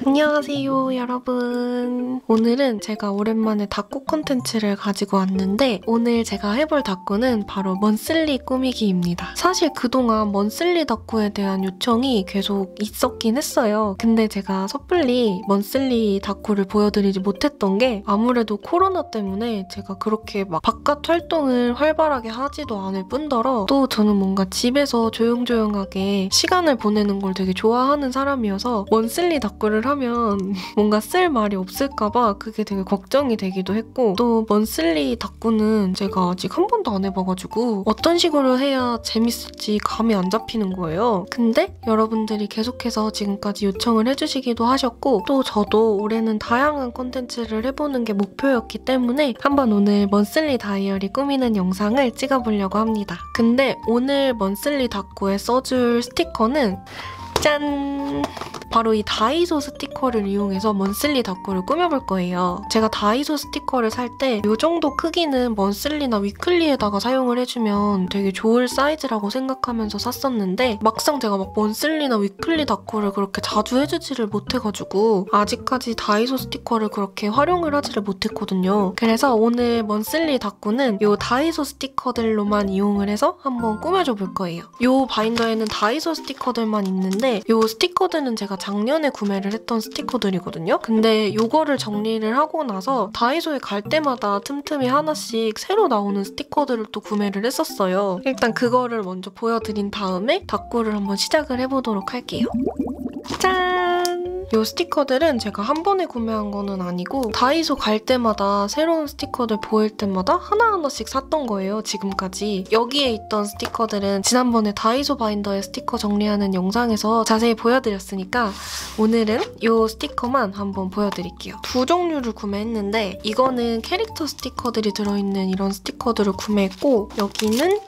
안녕하세요 여러분. 오늘은 제가 오랜만에 다꾸 콘텐츠를 가지고 왔는데 오늘 제가 해볼 다꾸는 바로 먼슬리 꾸미기입니다. 사실 그동안 먼슬리 다꾸에 대한 요청이 계속 있었긴 했어요. 근데 제가 섣불리 먼슬리 다꾸를 보여드리지 못했던 게 아무래도 코로나 때문에 제가 그렇게 막 바깥 활동을 활발하게 하지도 않을 뿐더러 또 저는 뭔가 집에서 조용조용하게 시간을 보내는 걸 되게 좋아하는 사람이어서 먼슬리 다꾸를 하면 뭔가 쓸 말이 없을까봐 그게 되게 걱정이 되기도 했고, 또 먼슬리 다꾸는 제가 아직 한 번도 안 해봐가지고 어떤 식으로 해야 재밌을지 감이 안 잡히는 거예요. 근데 여러분들이 계속해서 지금까지 요청을 해주시기도 하셨고, 또 저도 올해는 다양한 콘텐츠를 해보는 게 목표였기 때문에 한번 오늘 먼슬리 다이어리 꾸미는 영상을 찍어보려고 합니다. 근데 오늘 먼슬리 다꾸에 써줄 스티커는 짠! 바로 이 다이소 스티커를 이용해서 먼슬리 다꾸를 꾸며볼 거예요. 제가 다이소 스티커를 살 때 이 정도 크기는 먼슬리나 위클리에다가 사용을 해주면 되게 좋을 사이즈라고 생각하면서 샀었는데 막상 제가 막 먼슬리나 위클리 다꾸를 그렇게 자주 해주지를 못해가지고 아직까지 다이소 스티커를 그렇게 활용을 하지를 못했거든요. 그래서 오늘 먼슬리 다꾸는 이 다이소 스티커들로만 이용을 해서 한번 꾸며줘 볼 거예요. 이 바인더에는 다이소 스티커들만 있는데 이 스티커들은 제가 작년에 구매를 했던 스티커들이거든요. 근데 이거를 정리를 하고 나서 다이소에 갈 때마다 틈틈이 하나씩 새로 나오는 스티커들을 또 구매를 했었어요. 일단 그거를 먼저 보여드린 다음에 다꾸를 한번 시작을 해보도록 할게요. 짠! 이 스티커들은 제가 한 번에 구매한 거는 아니고 다이소 갈 때마다 새로운 스티커들 보일 때마다 하나하나씩 샀던 거예요, 지금까지. 여기에 있던 스티커들은 지난번에 다이소 바인더에 스티커 정리하는 영상에서 자세히 보여드렸으니까 오늘은 이 스티커만 한번 보여드릴게요. 두 종류를 구매했는데 이거는 캐릭터 스티커들이 들어있는 이런 스티커들을 구매했고, 여기는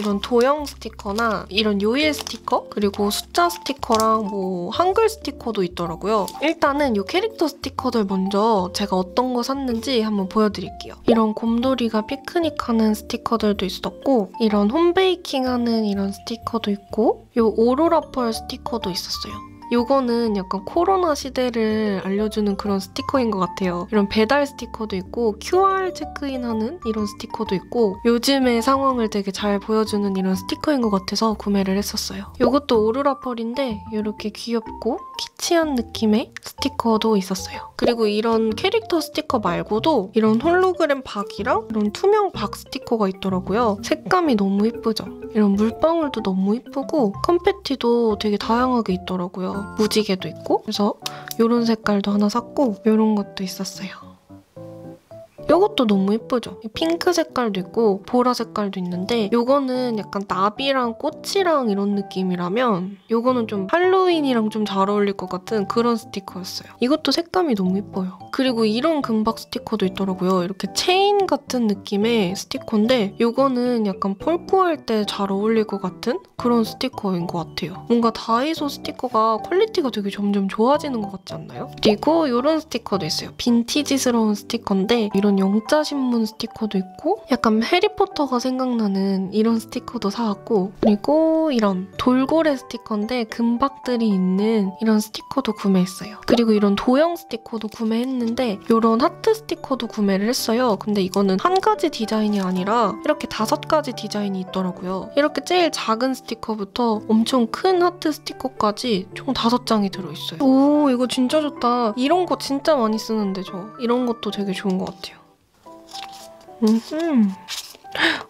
이런 도형 스티커나 이런 요일 스티커, 그리고 숫자 스티커랑 뭐 한글 스티커도 있더라고요. 일단은 이 캐릭터 스티커들 먼저 제가 어떤 거 샀는지 한번 보여드릴게요. 이런 곰돌이가 피크닉하는 스티커들도 있었고, 이런 홈베이킹하는 이런 스티커도 있고, 이 오로라 펄 스티커도 있었어요. 요거는 약간 코로나 시대를 알려주는 그런 스티커인 것 같아요. 이런 배달 스티커도 있고 QR 체크인하는 이런 스티커도 있고 요즘의 상황을 되게 잘 보여주는 이런 스티커인 것 같아서 구매를 했었어요. 요것도 오로라 펄인데 이렇게 귀엽고 키치한 느낌의 스티커도 있었어요. 그리고 이런 캐릭터 스티커 말고도 이런 홀로그램 박이랑 이런 투명 박 스티커가 있더라고요. 색감이 너무 예쁘죠? 이런 물방울도 너무 예쁘고 컴패티도 되게 다양하게 있더라고요. 무지개도 있고, 그래서 이런 색깔도 하나 샀고 이런 것도 있었어요. 이것도 너무 예쁘죠? 핑크 색깔도 있고 보라 색깔도 있는데 이거는 약간 나비랑 꽃이랑 이런 느낌이라면 이거는 좀 할로윈이랑 좀 잘 어울릴 것 같은 그런 스티커였어요. 이것도 색감이 너무 예뻐요. 그리고 이런 금박 스티커도 있더라고요. 이렇게 체인 같은 느낌의 스티커인데 이거는 약간 폴꾸할 때 잘 어울릴 것 같은 그런 스티커인 것 같아요. 뭔가 다이소 스티커가 퀄리티가 되게 점점 좋아지는 것 같지 않나요? 그리고 이런 스티커도 있어요. 빈티지스러운 스티커인데 이런 영자신문 스티커도 있고 약간 해리포터가 생각나는 이런 스티커도 사왔고, 그리고 이런 돌고래 스티커인데 금박들이 있는 이런 스티커도 구매했어요. 그리고 이런 도형 스티커도 구매했는데 이런 하트 스티커도 구매를 했어요. 근데 이거는 한 가지 디자인이 아니라 이렇게 5가지 디자인이 있더라고요. 이렇게 제일 작은 스티커부터 엄청 큰 하트 스티커까지 총 5장이 들어있어요. 오, 이거 진짜 좋다. 이런 거 진짜 많이 쓰는데 저 이런 것도 되게 좋은 것 같아요.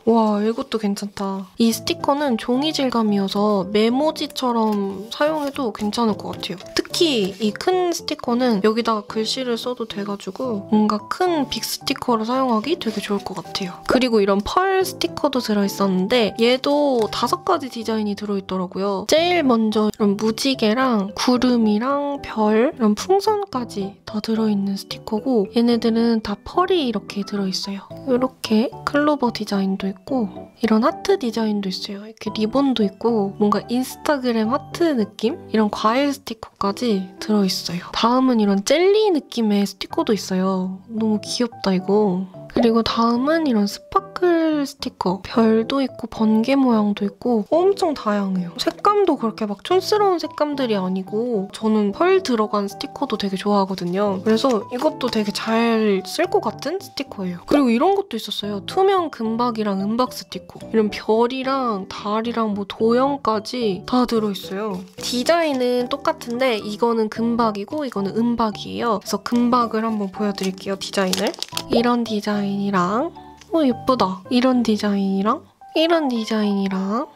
와, 이것도 괜찮다. 이 스티커는 종이 질감이어서 메모지처럼 사용해도 괜찮을 것 같아요. 특히 이 큰 스티커는 여기다가 글씨를 써도 돼가지고 뭔가 큰 빅 스티커로 사용하기 되게 좋을 것 같아요. 그리고 이런 펄 스티커도 들어있었는데 얘도 5가지 디자인이 들어있더라고요. 제일 먼저 이런 무지개랑 구름이랑 별, 이런 풍선까지 다 들어있는 스티커고 얘네들은 다 펄이 이렇게 들어있어요. 이렇게 클로버 디자인도 있고 이런 하트 디자인도 있어요. 이렇게 리본도 있고 뭔가 인스타그램 하트 느낌? 이런 과일 스티커까지 들어있어요. 다음은 이런 젤리 느낌의 스티커도 있어요. 너무 귀엽다 이거. 그리고 다음은 이런 스파클 한글 스티커. 별도 있고 번개 모양도 있고 엄청 다양해요. 색감도 그렇게 막 촌스러운 색감들이 아니고 저는 펄 들어간 스티커도 되게 좋아하거든요. 그래서 이것도 되게 잘 쓸 것 같은 스티커예요. 그리고 이런 것도 있었어요. 투명 금박이랑 은박 스티커. 이런 별이랑 달이랑 뭐 도형까지 다 들어있어요. 디자인은 똑같은데 이거는 금박이고 이거는 은박이에요. 그래서 금박을 한번 보여드릴게요, 디자인을. 이런 디자인이랑 예쁘다. 이런 디자인이랑 이런 디자인이랑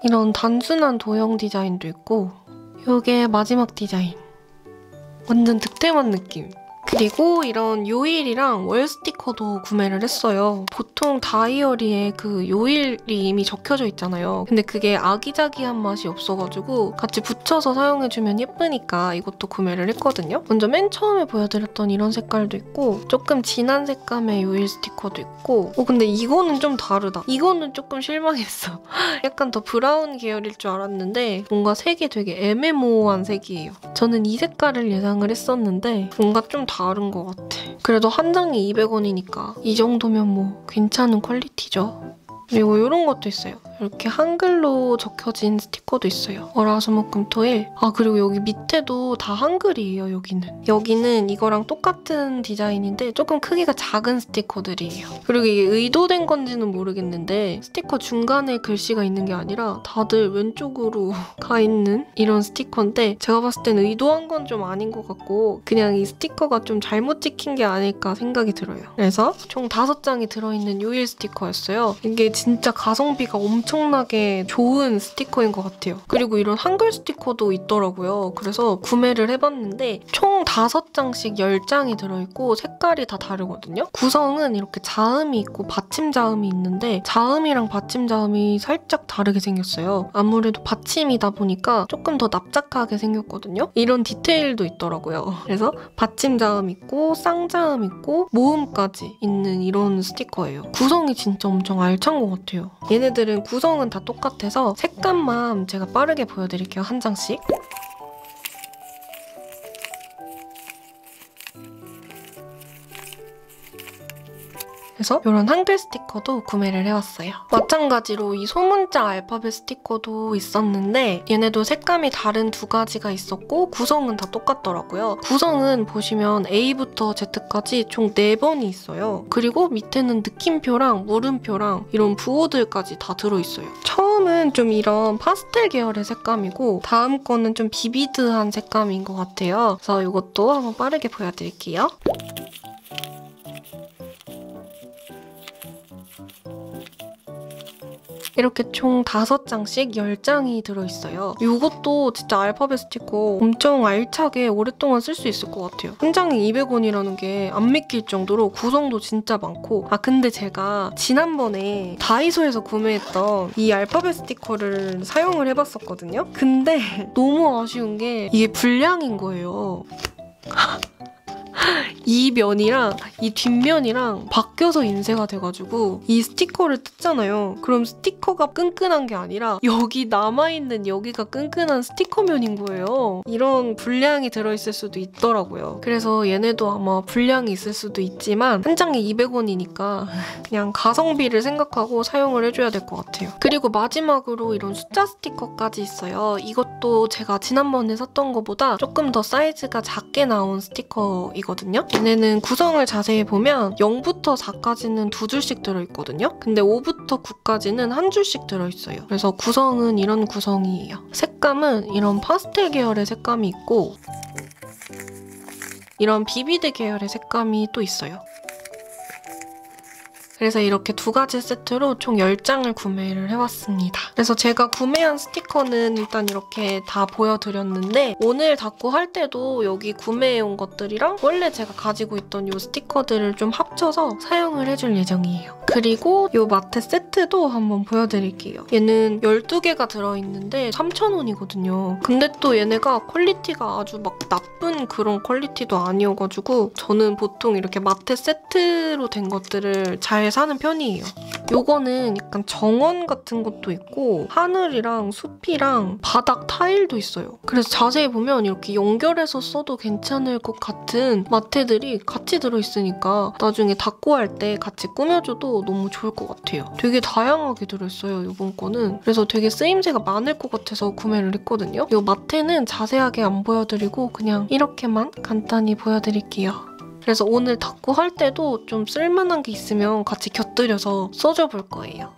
이런 단순한 도형 디자인도 있고 이게 마지막 디자인. 완전 득템한 느낌. 그리고 이런 요일이랑 월 스티커도 구매를 했어요. 보통 다이어리에 그 요일이 이미 적혀져 있잖아요. 근데 그게 아기자기한 맛이 없어가지고 같이 붙여서 사용해주면 예쁘니까 이것도 구매를 했거든요. 먼저 맨 처음에 보여드렸던 이런 색깔도 있고 조금 진한 색감의 요일 스티커도 있고 근데 이거는 좀 다르다. 이거는 조금 실망했어. 약간 더 브라운 계열일 줄 알았는데 뭔가 색이 되게 애매모호한 색이에요. 저는 이 색깔을 예상을 했었는데 뭔가 좀 다른 것 같아. 그래도 한 장이 200원이니까 이 정도면 뭐 괜찮은 퀄리티죠. 그리고 이런 것도 있어요. 이렇게 한글로 적혀진 스티커도 있어요. 월화수목금토일. 그리고 여기 밑에도 다 한글이에요, 여기는 이거랑 똑같은 디자인인데 조금 크기가 작은 스티커들이에요. 그리고 이게 의도된 건지는 모르겠는데 스티커 중간에 글씨가 있는 게 아니라 다들 왼쪽으로 가 있는 이런 스티커인데 제가 봤을 때는 의도한 건 좀 아닌 것 같고 그냥 이 스티커가 좀 잘못 찍힌 게 아닐까 생각이 들어요. 그래서 총 5장이 들어있는 요일 스티커였어요. 이게 진짜 가성비가 엄청나게 좋은 스티커인 것 같아요. 그리고 이런 한글 스티커도 있더라고요. 그래서 구매를 해봤는데 총 5장씩 10장이 들어있고 색깔이 다 다르거든요. 구성은 이렇게 자음이 있고 받침 자음이 있는데 자음이랑 받침 자음이 살짝 다르게 생겼어요. 아무래도 받침이다 보니까 조금 더 납작하게 생겼거든요. 이런 디테일도 있더라고요. 그래서 받침 자음 있고 쌍자음 있고 모음까지 있는 이런 스티커예요. 구성이 진짜 엄청 알찬 것 같아요. 얘네들은 구성은 다 똑같아서 색감만 제가 빠르게 보여드릴게요. 한 장씩. 그래서 이런 한글 스티커도 구매를 해왔어요. 마찬가지로 이 소문자 알파벳 스티커도 있었는데 얘네도 색감이 다른 2가지가 있었고 구성은 다 똑같더라고요. 구성은 보시면 A부터 Z까지 총 4번이 있어요. 그리고 밑에는 느낌표랑 물음표랑 이런 부호들까지 다 들어있어요. 처음은 좀 이런 파스텔 계열의 색감이고 다음 거는 좀 비비드한 색감인 것 같아요. 그래서 이것도 한번 빠르게 보여드릴게요. 이렇게 총 5장씩 10장이 들어있어요. 이것도 진짜 알파벳 스티커 엄청 알차게 오랫동안 쓸 수 있을 것 같아요. 한 장에 200원이라는 게 안 믿길 정도로 구성도 진짜 많고 근데 제가 지난번에 다이소에서 구매했던 이 알파벳 스티커를 사용을 해봤었거든요. 근데 너무 아쉬운 게 이게 불량인 거예요. 이 면이랑 이 뒷면이랑 바뀌어서 인쇄가 돼가지고 이 스티커를 뜯잖아요. 그럼 스티커가 끈끈한 게 아니라 여기 남아있는 여기가 끈끈한 스티커면인 거예요. 이런 불량이 들어있을 수도 있더라고요. 그래서 얘네도 아마 불량이 있을 수도 있지만 한 장에 200원이니까 그냥 가성비를 생각하고 사용을 해줘야 될 것 같아요. 그리고 마지막으로 이런 숫자 스티커까지 있어요. 이것도 제가 지난번에 샀던 것보다 조금 더 사이즈가 작게 나온 스티커이거든요. 얘네는 구성을 자세히 보면 0부터 4까지는 2줄씩 들어있거든요. 근데 5부터 9까지는 한 줄씩 들어있어요. 그래서 구성은 이런 구성이에요. 색감은 이런 파스텔 계열의 색감이 있고 이런 비비드 계열의 색감이 또 있어요. 그래서 이렇게 2가지 세트로 총 10장을 구매를 해왔습니다. 그래서 제가 구매한 스티커는 일단 이렇게 다 보여드렸는데 오늘 닫고 할 때도 여기 구매해온 것들이랑 원래 제가 가지고 있던 이 스티커들을 좀 합쳐서 사용을 해줄 예정이에요. 그리고 이 마테 세트도 한번 보여드릴게요. 얘는 12개가 들어있는데 3,000원이거든요. 근데 또 얘네가 퀄리티가 아주 막 나쁜 그런 퀄리티도 아니어가지고 저는 보통 이렇게 마테 세트로 된 것들을 잘 사는 편이에요. 요거는 약간 정원 같은 것도 있고 하늘이랑 숲이랑 바닥 타일도 있어요. 그래서 자세히 보면 이렇게 연결해서 써도 괜찮을 것 같은 마테들이 같이 들어있으니까 나중에 닦고 할 때 같이 꾸며줘도 너무 좋을 것 같아요. 되게 다양하게 들어있어요, 이번 거는. 그래서 되게 쓰임새가 많을 것 같아서 구매를 했거든요. 이 마테는 자세하게 안 보여드리고 그냥 이렇게만 간단히 보여드릴게요. 그래서 오늘 닦고 할 때도 좀 쓸만한 게 있으면 같이 곁들여서 써줘 볼 거예요.